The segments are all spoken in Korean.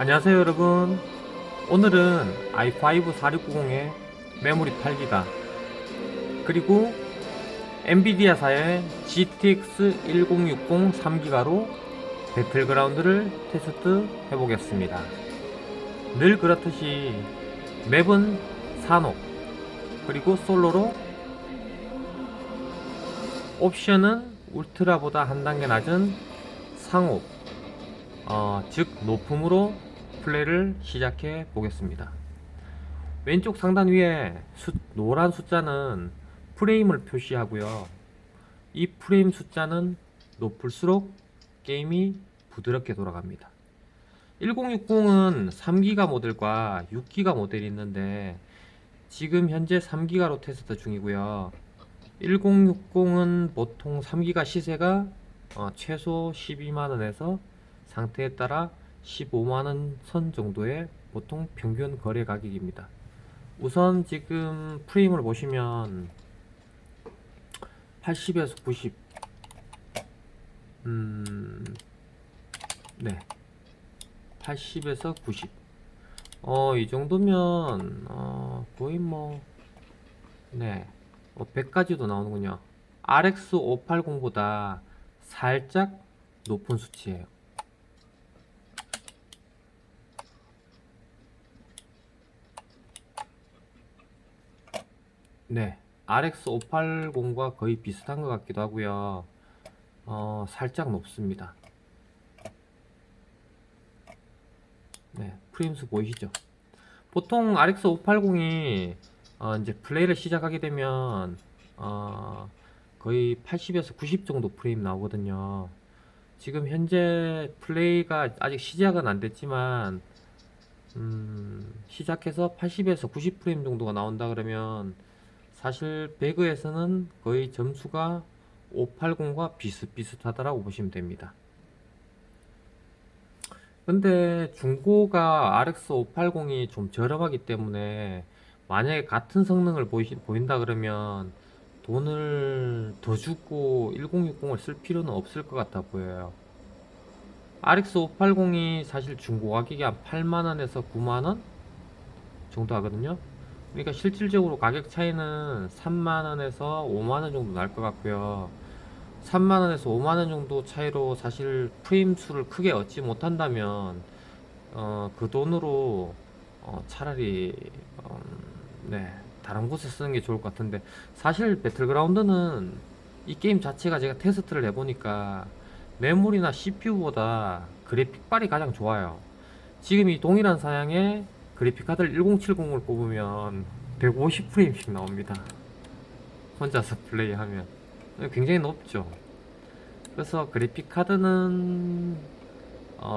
안녕하세요 여러분. 오늘은 i5 4690의 메모리 8기가 그리고 엔비디아사의 GTX 1060 3기가로 배틀그라운드를 테스트 해보겠습니다. 늘 그렇듯이 맵은 산옥 그리고 솔로로, 옵션은 울트라보다 한 단계 낮은 상옵, 즉 높음으로 플레이를 시작해 보겠습니다. 왼쪽 상단 위에 노란 숫자는 프레임을 표시하고요. 이 프레임 숫자는 높을수록 게임이 부드럽게 돌아갑니다. 1060은 3기가 모델과 6기가 모델이 있는데 지금 현재 3기가로 테스트 중이고요. 1060은 보통 3기가 시세가 최소 12만원에서 상태에 따라 15만원 선 정도의 보통 평균 거래 가격입니다. 우선 지금 프레임을 보시면 80에서 90, 네, 80에서 90. 이 정도면 거의 뭐, 네, 100까지도 나오는군요. RX 580보다 살짝 높은 수치예요. 네, RX 580과 거의 비슷한 것 같기도 하고요. 살짝 높습니다. 네, 프레임수 보이시죠? 보통 RX 580이 이제 플레이를 시작하게 되면 거의 80에서 90 정도 프레임 나오거든요. 지금 현재 플레이가 아직 시작은 안 됐지만 시작해서 80에서 90 프레임 정도가 나온다 그러면 사실 배그에서는 거의 점수가 580과 비슷비슷하다라고 보시면 됩니다. 근데 중고가 RX 580이 좀 저렴하기 때문에 만약에 같은 성능을 보인다 그러면 돈을 더 주고 1060을 쓸 필요는 없을 것 같아 보여요. RX 580이 사실 중고 가격이 한 8만원에서 9만원 정도 하거든요. 그러니까 실질적으로 가격 차이는 3만원에서 5만원 정도 날 것 같고요. 3만원에서 5만원 정도 차이로 사실 프레임 수를 크게 얻지 못한다면 그 돈으로 차라리 네, 다른 곳에 쓰는 게 좋을 것 같은데, 사실 배틀그라운드는 이 게임 자체가 제가 테스트를 해보니까 메모리나 CPU보다 그래픽발이 가장 좋아요. 지금 이 동일한 사양의 그래픽카드를 1070을 꼽으면 150프레임씩 나옵니다. 혼자서 플레이하면 굉장히 높죠. 그래서 그래픽카드는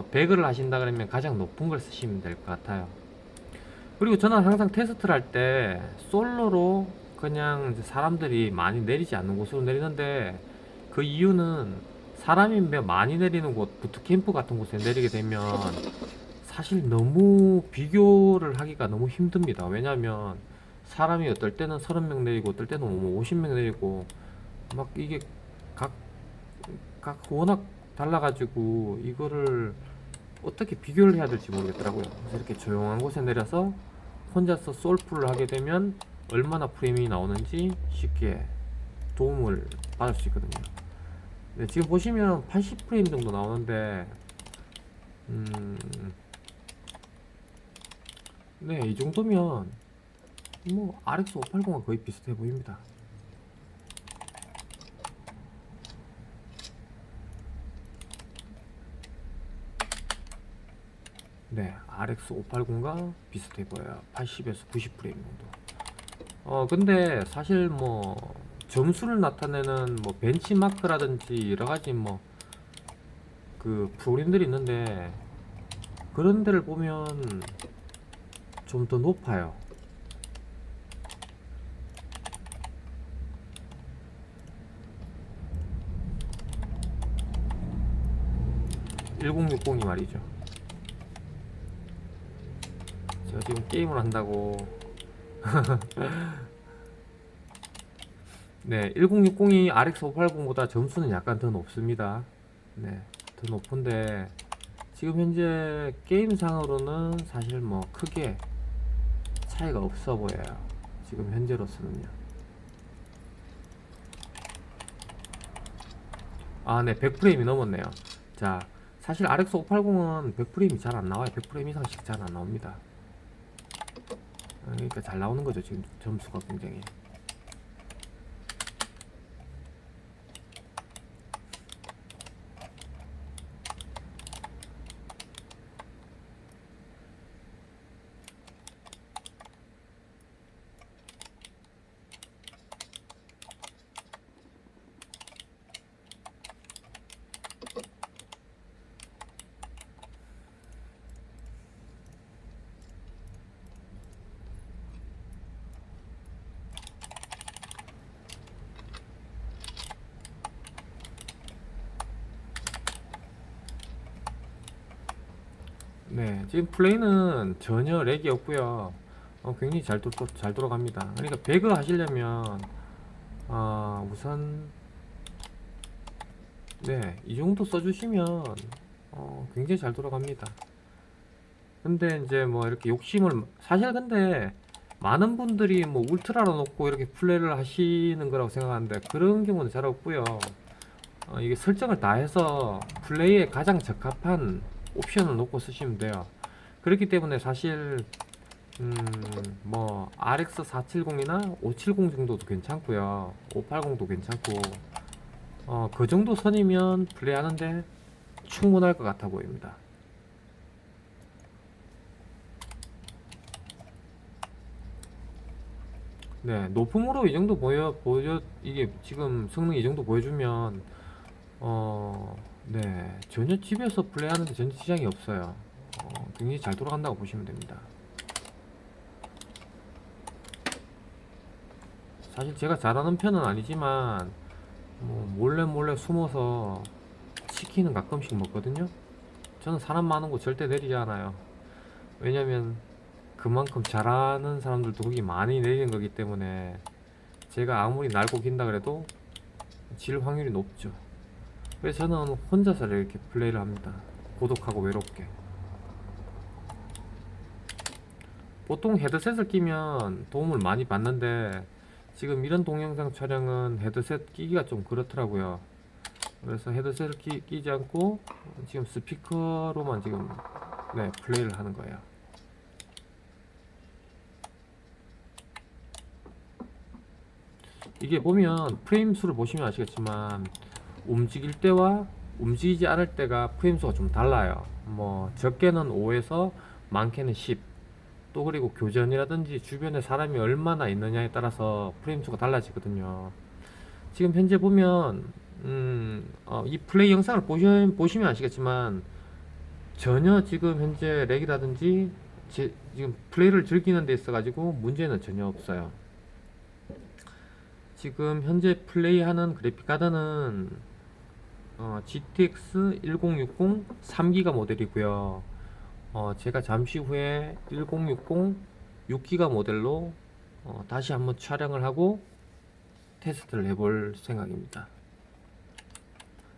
배그를 하신다 그러면 가장 높은 걸 쓰시면 될 것 같아요. 그리고 저는 항상 테스트를 할 때 솔로로 그냥 이제 사람들이 많이 내리지 않는 곳으로 내리는데, 그 이유는 사람이 많이 내리는 곳, 부트캠프 같은 곳에 내리게 되면 사실 너무 비교를 하기가 너무 힘듭니다. 왜냐면 사람이 어떨 때는 30명 내리고 어떨 때는 뭐 50명 내리고 막 이게 각, 각 워낙 달라가지고 이거를 어떻게 비교를 해야 될지 모르겠더라고요. 그래서 이렇게 조용한 곳에 내려서 혼자서 솔플을 하게 되면 얼마나 프레임이 나오는지 쉽게 도움을 받을 수 있거든요. 네, 지금 보시면 80프레임 정도 나오는데 네, 이 정도면 뭐 RX 580과 거의 비슷해 보입니다. 네, RX 580과 비슷해 보여요. 80에서 90프레임 정도. 근데 사실 뭐 점수를 나타내는 뭐 벤치마크라든지 여러 가지 뭐 그 프로그램들이 있는데, 그런 데를 보면 좀 더 높아요. 1060이 말이죠. 제가 지금 게임을 한다고. 네, 1060이 RX 580보다 점수는 약간 더 높습니다. 네, 더 높은데 지금 현재 게임상으로는 사실 뭐 크게 차이가 없어 보여요. 지금 현재로서는요. 아, 네, 100프레임이 넘었네요. 자, 사실 RX 580은 100프레임이 잘 안 나와요. 100프레임 이상씩 잘 안 나옵니다. 그러니까 잘 나오는 거죠. 지금 점수가 굉장히. 네, 지금 플레이는 전혀 렉이 없고요. 굉장히 잘 돌아갑니다. 그러니까 배그 하시려면 우선 네, 이 정도 써주시면 굉장히 잘 돌아갑니다. 근데 이제 뭐 이렇게 욕심을 사실 근데 많은 분들이 뭐 울트라로 놓고 이렇게 플레이를 하시는 거라고 생각하는데 그런 경우는 잘 없고요. 이게 설정을 다 해서 플레이에 가장 적합한 옵션을 놓고 쓰시면 돼요. 그렇기 때문에 사실 뭐 RX 470이나 570 정도도 괜찮고요. 580도 괜찮고 그 정도 선이면 플레이하는데 충분할 것 같아 보입니다. 네, 높음으로 이 정도 이게 지금 성능 이 정도 보여주면 네, 전혀 집에서 플레이하는데 전혀 지장이 없어요. 굉장히 잘 돌아간다고 보시면 됩니다. 사실 제가 잘하는 편은 아니지만 뭐 몰래 몰래 숨어서 치킨은 가끔씩 먹거든요. 저는 사람 많은 곳 절대 내리지 않아요. 왜냐면 그만큼 잘하는 사람들도 거기 많이 내리는 거기 때문에 제가 아무리 날고 긴다 그래도 질 확률이 높죠. 그래서 저는 혼자서 이렇게 플레이를 합니다. 고독하고 외롭게. 보통 헤드셋을 끼면 도움을 많이 받는데 지금 이런 동영상 촬영은 헤드셋 끼기가 좀 그렇더라고요. 그래서 헤드셋을 끼지 않고 지금 스피커로만 지금 네, 플레이를 하는 거예요. 이게 보면 프레임 수를 보시면 아시겠지만 움직일 때와 움직이지 않을 때가 프레임 수가 좀 달라요. 뭐 적게는 5에서 많게는 10. 또 그리고 교전이라든지 주변에 사람이 얼마나 있느냐에 따라서 프레임 수가 달라지거든요. 지금 현재 보면 이 플레이 영상을 보시면 아시겠지만 전혀 지금 현재 렉이라든지 지금 플레이를 즐기는 데 있어 가지고 문제는 전혀 없어요. 지금 현재 플레이하는 그래픽 카드는 GTX 1060 3기가 모델이고요. 제가 잠시 후에 1060 6기가 모델로 다시 한번 촬영을 하고 테스트를 해볼 생각입니다.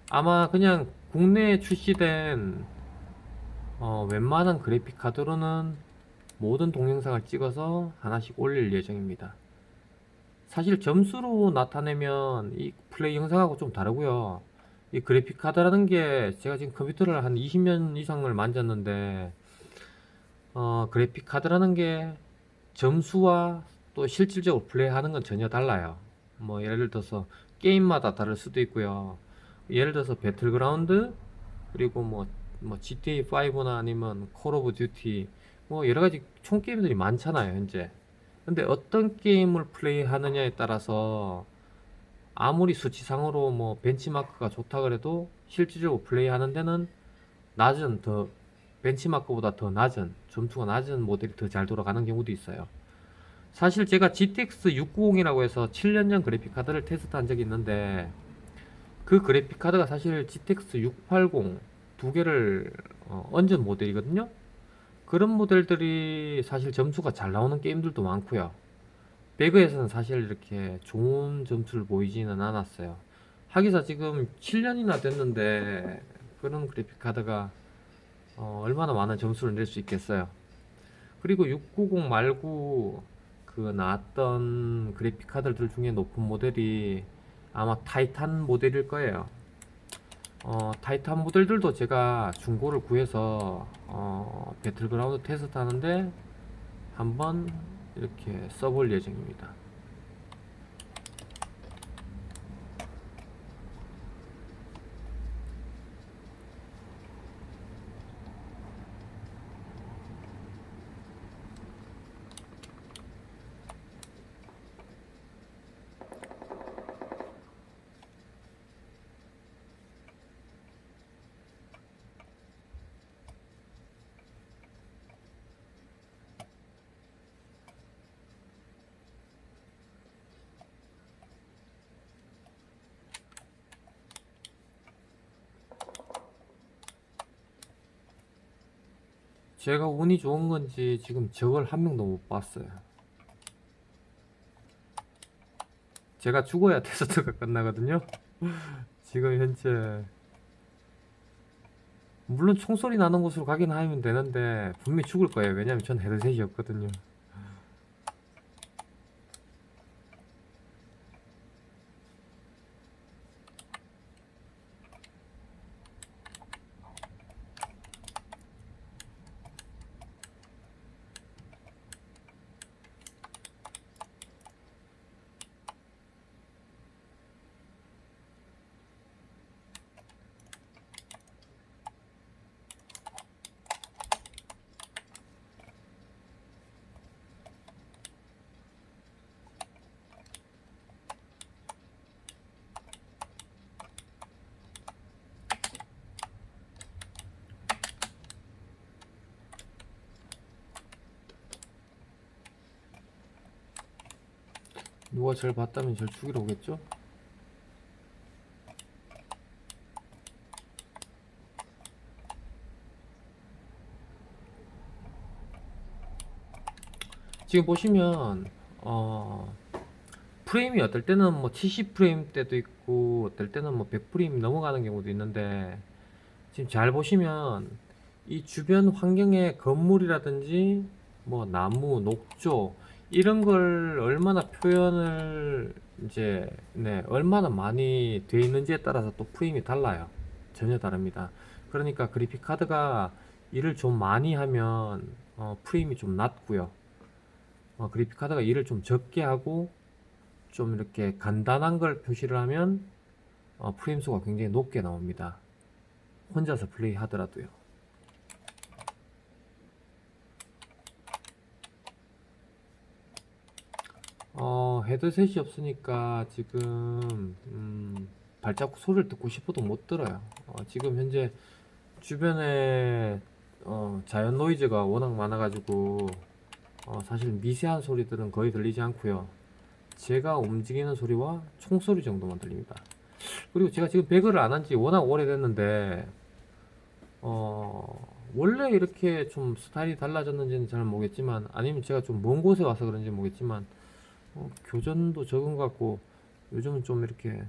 아마 그냥 국내에 출시된 웬만한 그래픽 카드로는 모든 동영상을 찍어서 하나씩 올릴 예정입니다. 사실 점수로 나타내면 이 플레이 영상하고 좀 다르고요. 이 그래픽 카드라는 게 제가 지금 컴퓨터를 한 20년 이상을 만졌는데 그래픽 카드라는 게 점수와 또 실질적으로 플레이하는 건 전혀 달라요. 뭐 예를 들어서 게임마다 다를 수도 있고요. 예를 들어서 배틀그라운드 그리고 뭐 GTA 5나 아니면 콜 오브 듀티 뭐 여러 가지 총 게임들이 많잖아요, 현재. 근데 어떤 게임을 플레이하느냐에 따라서 아무리 수치상으로 뭐 벤치마크가 좋다 그래도 실질적으로 플레이하는 데는 낮은 더 벤치마크보다 더 낮은 점수가 낮은 모델이 더 잘 돌아가는 경우도 있어요. 사실 제가 GTX 690이라고 해서 7년 전 그래픽 카드를 테스트한 적이 있는데 그 그래픽 카드가 사실 GTX 680 두 개를 얹은 모델이거든요. 그런 모델들이 사실 점수가 잘 나오는 게임들도 많고요. 배그에서는 사실 이렇게 좋은 점수를 보이지는 않았어요. 하기사 지금 7년이나 됐는데 그런 그래픽 카드가 얼마나 많은 점수를 낼 수 있겠어요. 그리고 690 말고 그 나왔던 그래픽 카드들 중에 높은 모델이 아마 타이탄 모델일 거예요. 타이탄 모델들도 제가 중고를 구해서 배틀그라운드 테스트 하는데 한번 이렇게 써볼 예정입니다. 제가 운이 좋은 건지 지금 저걸 한 명도 못 봤어요. 제가 죽어야 테스트가 끝나거든요. 지금 현재 물론 총소리 나는 곳으로 가긴 하면 되는데 분명히 죽을 거예요. 왜냐면 전 헤드셋이었거든요. 누가 저를 봤다면 저를 죽이러 오겠죠? 지금 보시면 프레임이 어떨 때는 뭐 70프레임 때도 있고 어떨 때는 뭐 100프레임 넘어가는 경우도 있는데 지금 잘 보시면 이 주변 환경의 건물이라든지 뭐 나무, 녹조 이런 걸 얼마나 표현을 이제 얼마나 많이 돼 있는지에 따라서 또 프레임이 달라요. 전혀 다릅니다. 그러니까 그래픽 카드가 일을 좀 많이 하면 프레임이 좀 낮고요. 그래픽 카드가 일을 좀 적게 하고 좀 이렇게 간단한 걸 표시를 하면 프레임 수가 굉장히 높게 나옵니다. 혼자서 플레이 하더라도요. 헤드셋이 없으니까 지금 발자국 소리를 듣고 싶어도 못 들어요. 지금 현재 주변에 자연 노이즈가 워낙 많아가지고 사실 미세한 소리들은 거의 들리지 않고요. 제가 움직이는 소리와 총소리 정도만 들립니다. 그리고 제가 지금 배그를 안 한 지 워낙 오래됐는데 원래 이렇게 좀 스타일이 달라졌는지는 잘 모르겠지만 아니면 제가 좀 먼 곳에 와서 그런지 모르겠지만 교전도 적은 것 같고 요즘은 좀 이렇게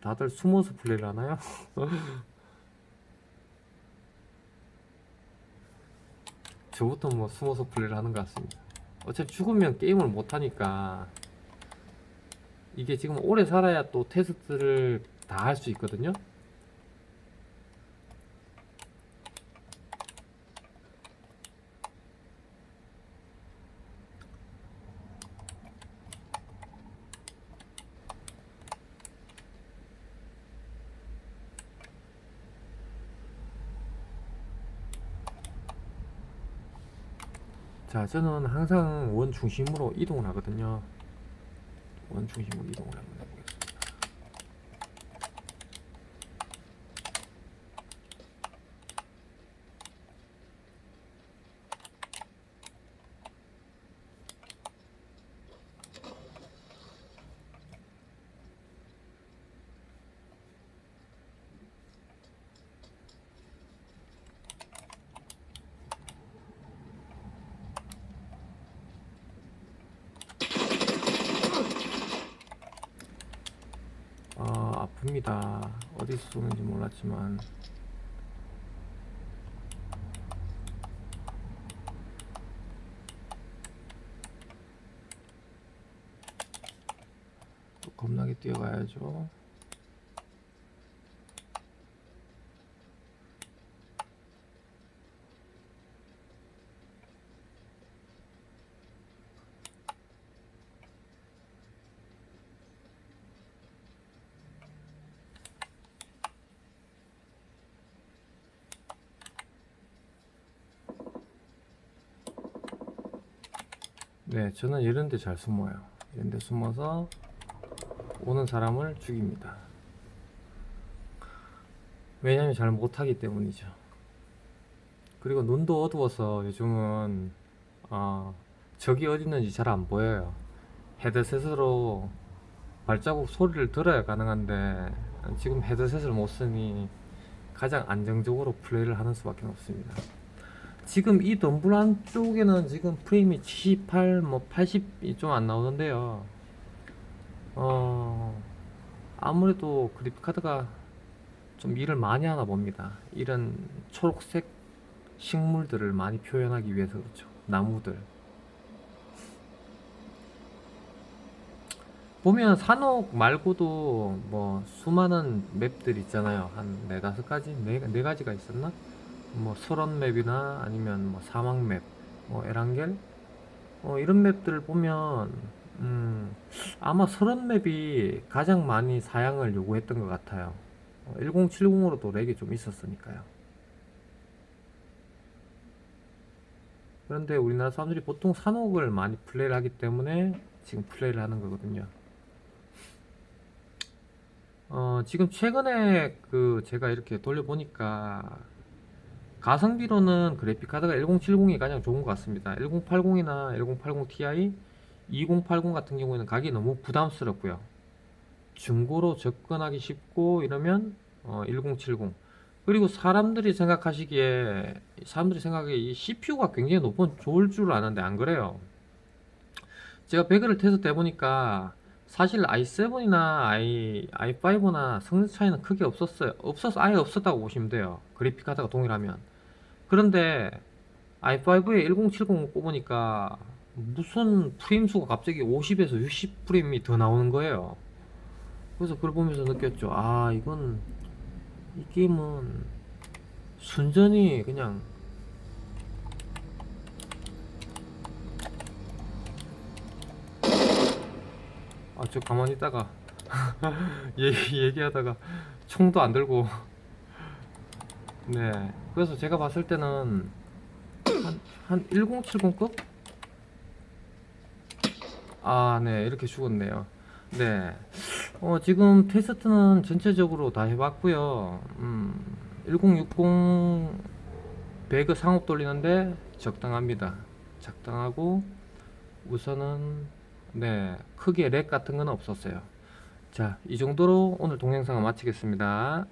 다들 숨어서 플레이를 하나요? 저부터 뭐 숨어서 플레이를 하는 것 같습니다. 어차피 죽으면 게임을 못 하니까 이게 지금 오래 살아야 또 테스트를 다 할 수 있거든요. 자, 저는 항상 원 중심으로 이동을 하거든요. 원 중심으로 이동을 한번 해보겠습니다. 아픕니다. 어디서 쏘는지 몰랐지만 겁나게 뛰어가야죠. 네, 저는 이런 데 잘 숨어요. 이런 데 숨어서 오는 사람을 죽입니다. 왜냐면 잘 못하기 때문이죠. 그리고 눈도 어두워서 요즘은 적이 어디 있는지 잘 안 보여요. 헤드셋으로 발자국 소리를 들어야 가능한데 지금 헤드셋을 못 쓰니 가장 안정적으로 플레이를 하는 수밖에 없습니다. 지금 이 덤불 안쪽에는 지금 프레임이 78, 뭐 80이 좀 안 나오는데요. 아무래도 그래픽카드가 좀 일을 많이 하나 봅니다. 이런 초록색 식물들을 많이 표현하기 위해서 그렇죠. 나무들. 보면 산옥 말고도 뭐 수많은 맵들 있잖아요. 한 네다섯 가지? 네 가지가 있었나? 뭐 설원 맵이나 아니면 뭐 사막 맵, 뭐 에란겔? 이런 맵들을 보면 아마 설원 맵이 가장 많이 사양을 요구했던 것 같아요. 1070으로도 렉이 좀 있었으니까요. 그런데 우리나라 사람들이 보통 산옥을 많이 플레이를 하기 때문에 지금 플레이를 하는 거거든요. 지금 최근에 제가 이렇게 돌려보니까 가성비로는 그래픽카드가 1070이 가장 좋은 것 같습니다. 1080이나 1080 Ti, 2080 같은 경우에는 가격이 너무 부담스럽고요. 중고로 접근하기 쉽고 이러면 1070. 그리고 사람들이 생각하기에 이 CPU가 굉장히 높은 좋을 줄 아는데 안 그래요. 제가 배그를 테스트 해보니까 사실 i7이나 i5나 성능 차이는 크게 없었어요. 아예 없었다고 보시면 돼요. 그래픽 카드가 동일하면. 그런데 i5에 1070 꼽으니까 무슨 프레임 수가 갑자기 50에서 60 프레임이 더 나오는 거예요. 그래서 그걸 보면서 느꼈죠. 이 게임은 순전히 그냥 저 가만히 있다가 얘기하다가 총도 안 들고 네. 그래서 제가 봤을 때는 한 1070급? 네. 이렇게 죽었네요. 네. 지금 테스트는 전체적으로 다 해봤고요. 1060 배그 상업 돌리는데 적당합니다. 적당하고 우선은 네. 크게 렉 같은 건 없었어요. 자, 이 정도로 오늘 동영상을 마치겠습니다.